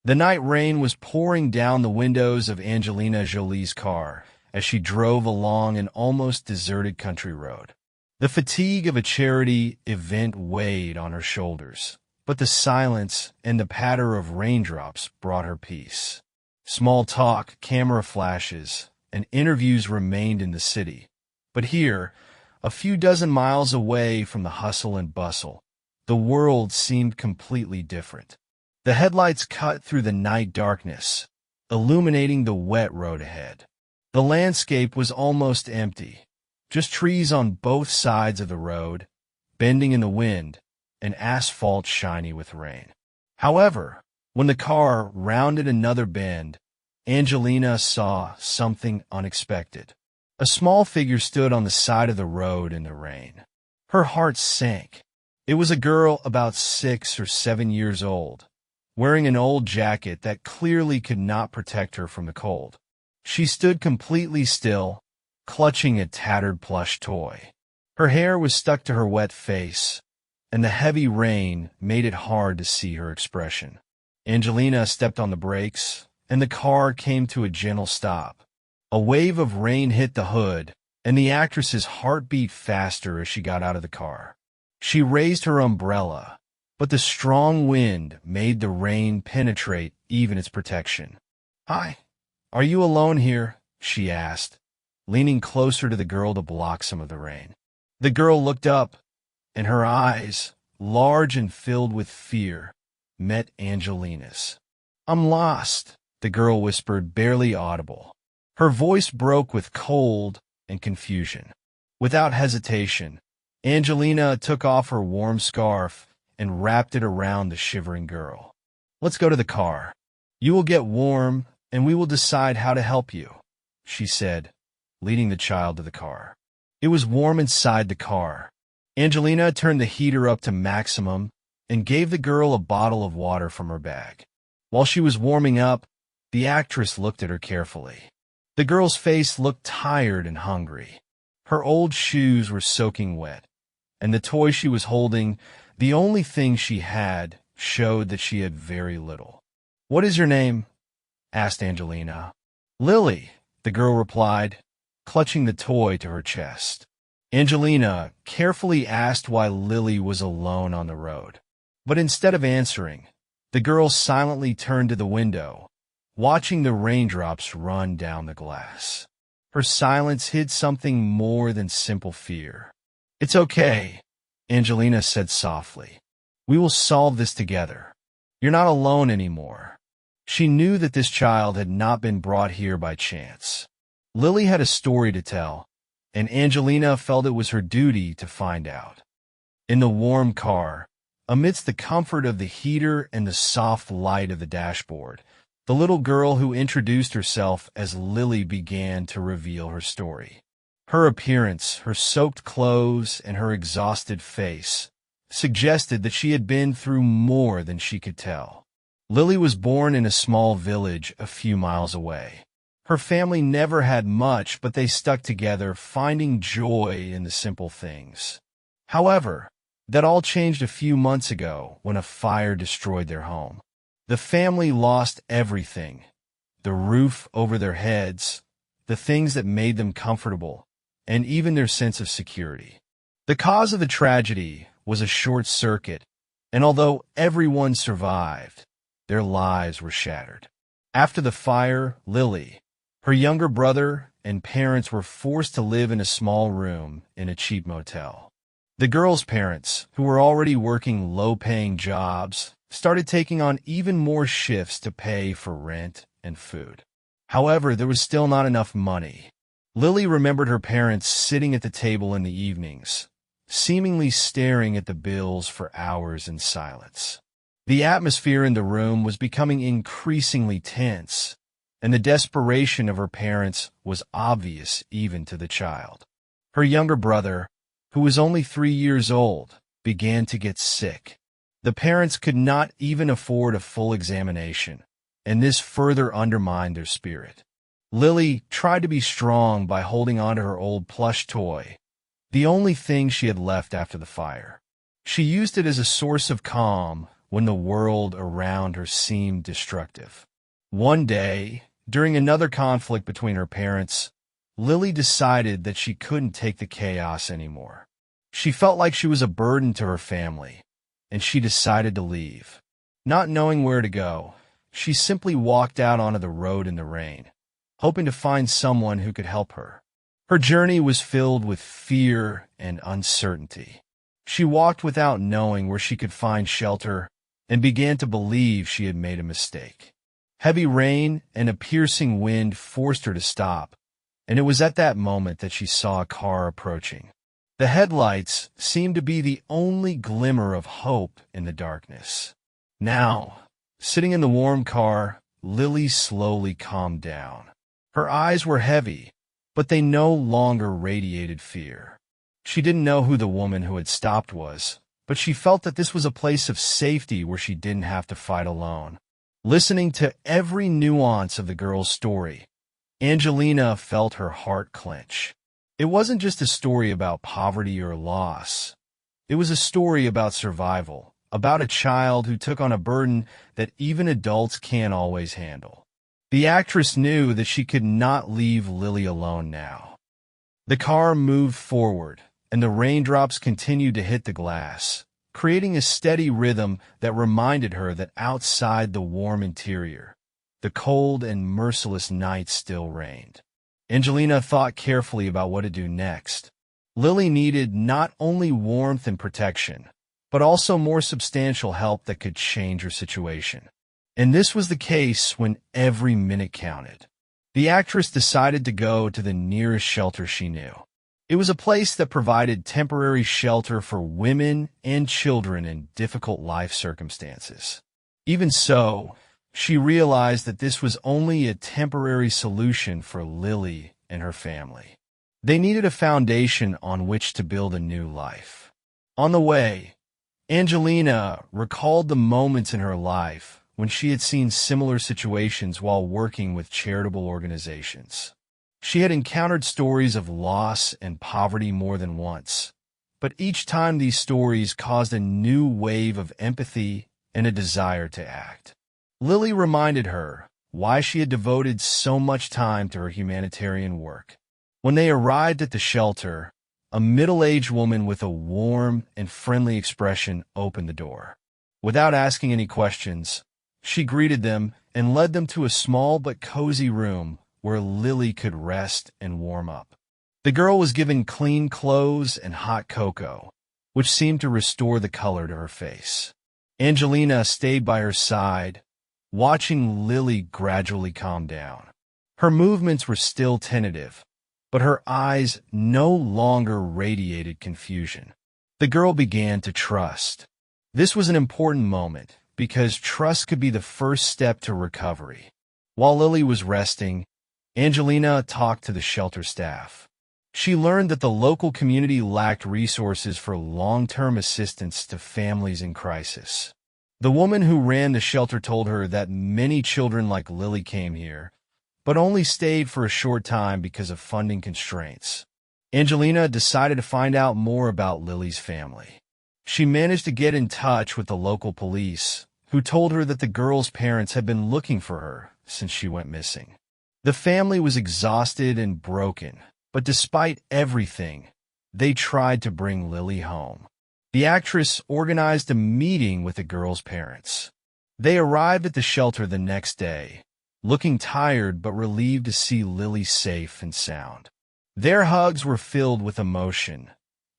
The night rain was pouring down the windows of Angelina Jolie's car as she drove along an almost deserted country road. The fatigue of a charity event weighed on her shoulders, but the silence and the patter of raindrops brought her peace. Small talk, camera flashes, and interviews remained in the city. But here, a few dozen miles away from the hustle and bustle, the world seemed completely different. The headlights cut through the night darkness, illuminating the wet road ahead. The landscape was almost empty, just trees on both sides of the road, bending in the wind, and asphalt shiny with rain. However, when the car rounded another bend, Angelina saw something unexpected. A small figure stood on the side of the road in the rain. Her heart sank. It was a girl about 6 or 7 years old, wearing an old jacket that clearly could not protect her from the cold. She stood completely still, clutching a tattered plush toy. Her hair was stuck to her wet face, and the heavy rain made it hard to see her expression. Angelina stepped on the brakes, and the car came to a gentle stop. A wave of rain hit the hood, and the actress's heart beat faster as she got out of the car. She raised her umbrella, but the strong wind made the rain penetrate even its protection. "Hi, are you alone here?" she asked, leaning closer to the girl to block some of the rain. The girl looked up, and her eyes, large and filled with fear, met Angelina's. "I'm lost," the girl whispered, barely audible. Her voice broke with cold and confusion. Without hesitation, Angelina took off her warm scarf and wrapped it around the shivering girl. "Let's go to the car. You will get warm, and we will decide how to help you," she said, leading the child to the car. It was warm inside the car. Angelina turned the heater up to maximum and gave the girl a bottle of water from her bag. While she was warming up, the actress looked at her carefully. The girl's face looked tired and hungry. Her old shoes were soaking wet, and the toy she was holding, the only thing she had, showed that she had very little. "What is your name?" asked Angelina. "Lily," the girl replied, clutching the toy to her chest. Angelina carefully asked why Lily was alone on the road. But instead of answering, the girl silently turned to the window, watching the raindrops run down the glass. Her silence hid something more than simple fear. "It's okay," Angelina said softly. "We will solve this together. You're not alone anymore." She knew that this child had not been brought here by chance. Lily had a story to tell, and Angelina felt it was her duty to find out. In the warm car, amidst the comfort of the heater and the soft light of the dashboard, the little girl who introduced herself as Lily began to reveal her story. Her appearance, her soaked clothes, and her exhausted face suggested that she had been through more than she could tell. Lily was born in a small village a few miles away. Her family never had much, but they stuck together, finding joy in the simple things. However, that all changed a few months ago when a fire destroyed their home. The family lost everything: the roof over their heads, the things that made them comfortable, and even their sense of security. The cause of the tragedy was a short circuit, and although everyone survived, their lives were shattered. After the fire, Lily, her younger brother, and parents were forced to live in a small room in a cheap motel. The girl's parents, who were already working low-paying jobs, started taking on even more shifts to pay for rent and food. However, there was still not enough money. Lily remembered her parents sitting at the table in the evenings, seemingly staring at the bills for hours in silence. The atmosphere in the room was becoming increasingly tense, and the desperation of her parents was obvious even to the child. Her younger brother, who was only 3 years old, began to get sick. The parents could not even afford a full examination, and this further undermined their spirit. Lily tried to be strong by holding onto her old plush toy, the only thing she had left after the fire. She used it as a source of calm when the world around her seemed destructive. One day, during another conflict between her parents, Lily decided that she couldn't take the chaos anymore. She felt like she was a burden to her family, and she decided to leave. Not knowing where to go, she simply walked out onto the road in the rain, hoping to find someone who could help her. Her journey was filled with fear and uncertainty. She walked without knowing where she could find shelter and began to believe she had made a mistake. Heavy rain and a piercing wind forced her to stop, and it was at that moment that she saw a car approaching. The headlights seemed to be the only glimmer of hope in the darkness. Now, sitting in the warm car, Lily slowly calmed down. Her eyes were heavy, but they no longer radiated fear. She didn't know who the woman who had stopped was, but she felt that this was a place of safety where she didn't have to fight alone. Listening to every nuance of the girl's story, Angelina felt her heart clench. It wasn't just a story about poverty or loss. It was a story about survival, about a child who took on a burden that even adults can't always handle. The actress knew that she could not leave Lily alone now. The car moved forward, and the raindrops continued to hit the glass, creating a steady rhythm that reminded her that outside the warm interior, the cold and merciless night still reigned. Angelina thought carefully about what to do next. Lily needed not only warmth and protection, but also more substantial help that could change her situation. And this was the case when every minute counted. The actress decided to go to the nearest shelter she knew. It was a place that provided temporary shelter for women and children in difficult life circumstances. Even so, she realized that this was only a temporary solution for Lily and her family. They needed a foundation on which to build a new life. On the way, Angelina recalled the moments in her life when she had seen similar situations while working with charitable organizations. She had encountered stories of loss and poverty more than once, but each time these stories caused a new wave of empathy and a desire to act. Lily reminded her why she had devoted so much time to her humanitarian work. When they arrived at the shelter, a middle-aged woman with a warm and friendly expression opened the door. Without asking any questions, she greeted them and led them to a small but cozy room where Lily could rest and warm up. The girl was given clean clothes and hot cocoa, which seemed to restore the color to her face. Angelina stayed by her side, watching Lily gradually calm down. Her movements were still tentative, but her eyes no longer radiated confusion. The girl began to trust. This was an important moment because trust could be the first step to recovery. While Lily was resting, Angelina talked to the shelter staff. She learned that the local community lacked resources for long-term assistance to families in crisis. The woman who ran the shelter told her that many children like Lily came here, but only stayed for a short time because of funding constraints. Angelina decided to find out more about Lily's family. She managed to get in touch with the local police, who told her that the girl's parents had been looking for her since she went missing. The family was exhausted and broken, but despite everything, they tried to bring Lily home. The actress organized a meeting with the girl's parents. They arrived at the shelter the next day, looking tired but relieved to see Lily safe and sound. Their hugs were filled with emotion,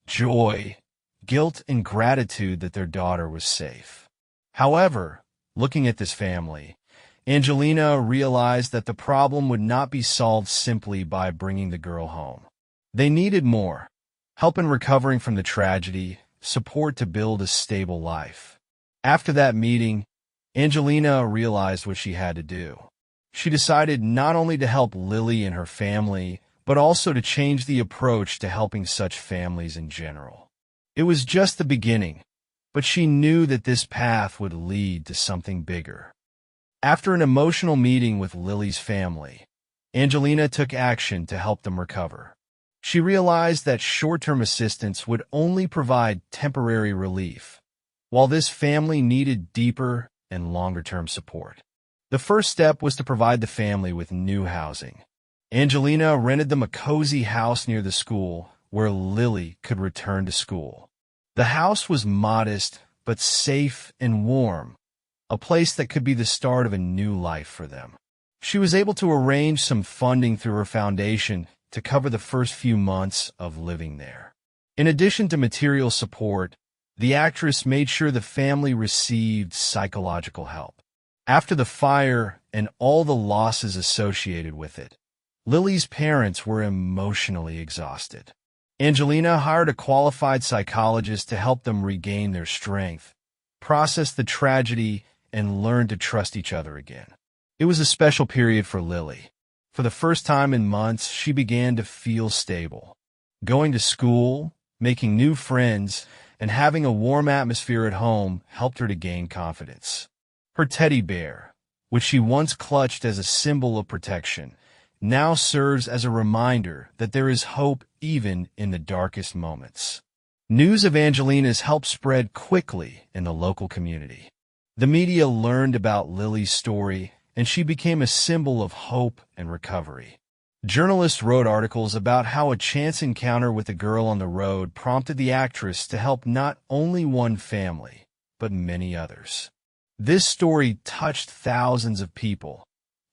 joy, guilt, and gratitude that their daughter was safe. However, looking at this family, Angelina realized that the problem would not be solved simply by bringing the girl home. They needed more: help in recovering from the tragedy, support to build a stable life. After that meeting, Angelina realized what she had to do. She decided not only to help Lily and her family, but also to change the approach to helping such families in general. It was just the beginning, but she knew that this path would lead to something bigger. After an emotional meeting with Lily's family, Angelina took action to help them recover. She realized that short-term assistance would only provide temporary relief, while this family needed deeper and longer-term support. The first step was to provide the family with new housing. Angelina rented them a cozy house near the school where Lily could return to school. The house was modest but safe and warm, a place that could be the start of a new life for them. She was able to arrange some funding through her foundation to cover the first few months of living there. In addition to material support, the actress made sure the family received psychological help. After the fire and all the losses associated with it, Lily's parents were emotionally exhausted. Angelina hired a qualified psychologist to help them regain their strength, process the tragedy, and learn to trust each other again. It was a special period for Lily. For the first time in months, she began to feel stable. Going to school, making new friends, and having a warm atmosphere at home helped her to gain confidence. Her teddy bear, which she once clutched as a symbol of protection, now serves as a reminder that there is hope even in the darkest moments. News of Angelina's help spread quickly in the local community. The media learned about Lily's story, and she became a symbol of hope and recovery. Journalists wrote articles about how a chance encounter with a girl on the road prompted the actress to help not only one family, but many others. This story touched thousands of people,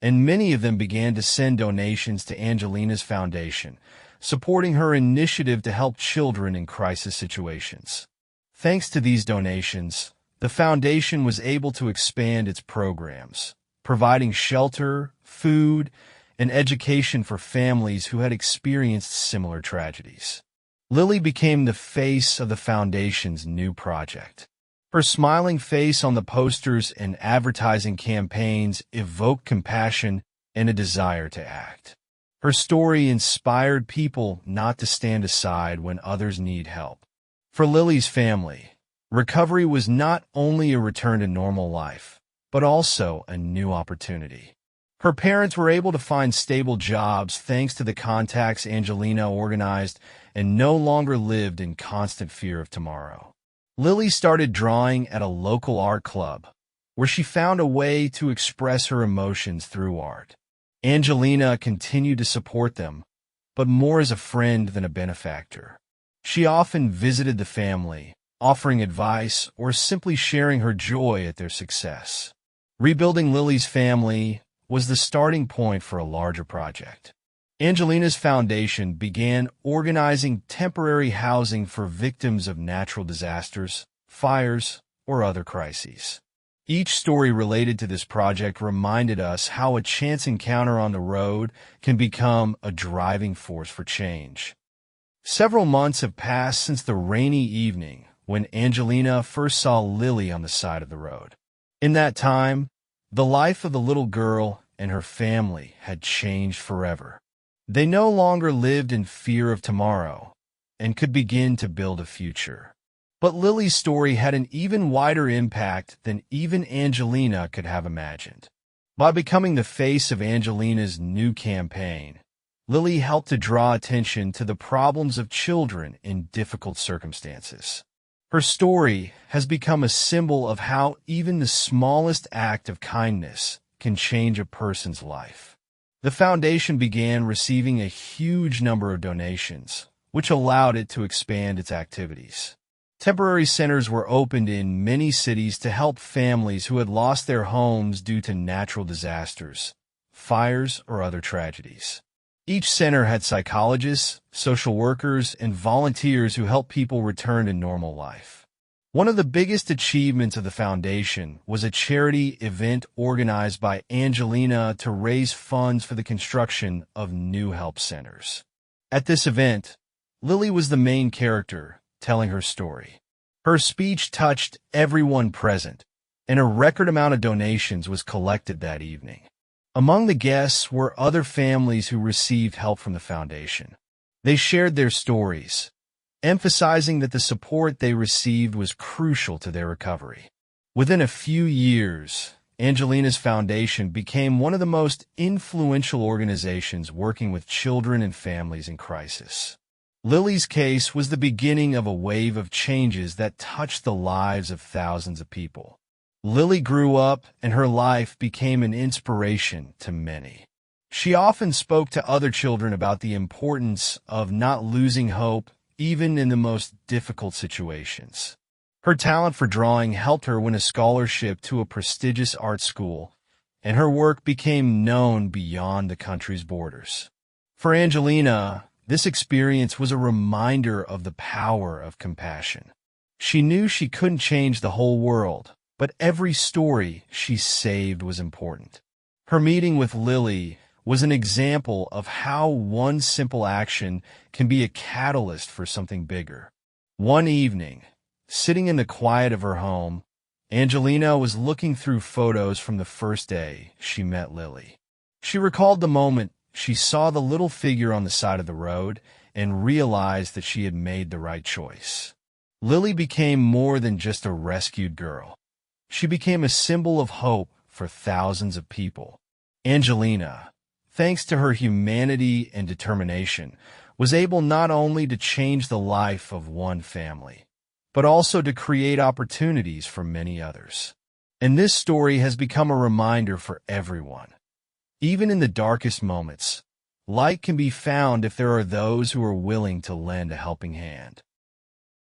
and many of them began to send donations to Angelina's foundation, supporting her initiative to help children in crisis situations. Thanks to these donations, the foundation was able to expand its programs, providing shelter, food, and education for families who had experienced similar tragedies. Lily became the face of the foundation's new project. Her smiling face on the posters and advertising campaigns evoked compassion and a desire to act. Her story inspired people not to stand aside when others need help. For Lily's family, recovery was not only a return to normal life, but also a new opportunity. Her parents were able to find stable jobs thanks to the contacts Angelina organized and no longer lived in constant fear of tomorrow. Lily started drawing at a local art club, where she found a way to express her emotions through art. Angelina continued to support them, but more as a friend than a benefactor. She often visited the family, offering advice or simply sharing her joy at their success. Rebuilding Lily's family was the starting point for a larger project. Angelina's foundation began organizing temporary housing for victims of natural disasters, fires, or other crises. Each story related to this project reminded us how a chance encounter on the road can become a driving force for change. Several months have passed since the rainy evening when Angelina first saw Lily on the side of the road. In that time, the life of the little girl and her family had changed forever. They no longer lived in fear of tomorrow and could begin to build a future. But Lily's story had an even wider impact than even Angelina could have imagined. By becoming the face of Angelina's new campaign, Lily helped to draw attention to the problems of children in difficult circumstances. Her story has become a symbol of how even the smallest act of kindness can change a person's life. The foundation began receiving a huge number of donations, which allowed it to expand its activities. Temporary centers were opened in many cities to help families who had lost their homes due to natural disasters, fires, or other tragedies. Each center had psychologists, social workers, and volunteers who helped people return to normal life. One of the biggest achievements of the foundation was a charity event organized by Angelina to raise funds for the construction of new help centers. At this event, Lily was the main character, telling her story. Her speech touched everyone present, and a record amount of donations was collected that evening. Among the guests were other families who received help from the foundation. They shared their stories, emphasizing that the support they received was crucial to their recovery. Within a few years, Angelina's foundation became one of the most influential organizations working with children and families in crisis. Lily's case was the beginning of a wave of changes that touched the lives of thousands of people. Lily grew up, and her life became an inspiration to many. She often spoke to other children about the importance of not losing hope, even in the most difficult situations. Her talent for drawing helped her win a scholarship to a prestigious art school, and her work became known beyond the country's borders. For Angelina, this experience was a reminder of the power of compassion. She knew she couldn't change the whole world, but every story she saved was important. Her meeting with Lily was an example of how one simple action can be a catalyst for something bigger. One evening, sitting in the quiet of her home, Angelina was looking through photos from the first day she met Lily. She recalled the moment she saw the little figure on the side of the road and realized that she had made the right choice. Lily became more than just a rescued girl. She became a symbol of hope for thousands of people. Angelina, thanks to her humanity and determination, was able not only to change the life of one family, but also to create opportunities for many others. And this story has become a reminder for everyone. Even in the darkest moments, light can be found if there are those who are willing to lend a helping hand.